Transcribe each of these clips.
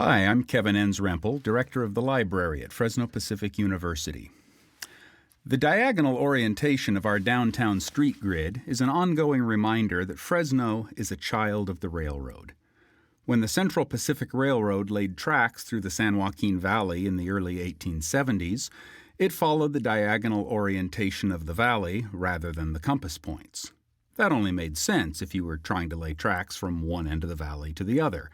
Hi, I'm Kevin Enns-Rempel, Director of the Library at Fresno Pacific University. The diagonal orientation of our downtown street grid is an ongoing reminder that Fresno is a child of the railroad. When the Central Pacific Railroad laid tracks through the San Joaquin Valley in the early 1870s, it followed the diagonal orientation of the valley rather than the compass points. That only made sense if you were trying to lay tracks from one end of the valley to the other.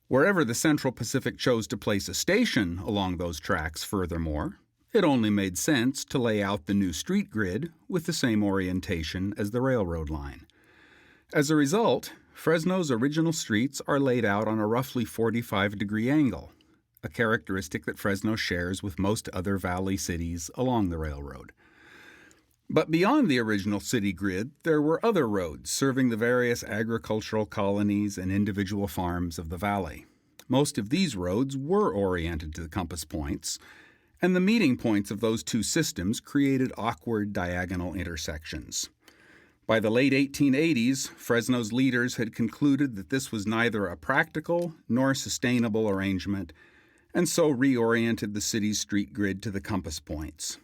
Wherever the Central Pacific chose to place a station along those tracks, furthermore, it only made sense to lay out the new street grid with the same orientation as the railroad line. As a result, Fresno's original streets are laid out on a roughly 45-degree angle, a characteristic that Fresno shares with most other valley cities along the railroad. But beyond the original city grid, there were other roads serving the various agricultural colonies and individual farms of the valley. Most of these roads were oriented to the compass points, and the meeting points of those two systems created awkward diagonal intersections. By the late 1880s, Fresno's leaders had concluded that this was neither a practical nor sustainable arrangement, and so reoriented the city's street grid to the compass points.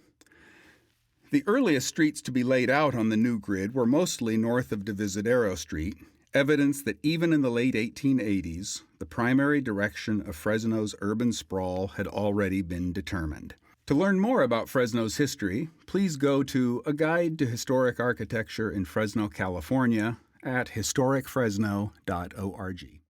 The earliest streets to be laid out on the new grid were mostly north of Divisadero Street, evidence that even in the late 1880s, the primary direction of Fresno's urban sprawl had already been determined. To learn more about Fresno's history, please go to A Guide to Historic Architecture in Fresno, California at historicfresno.org.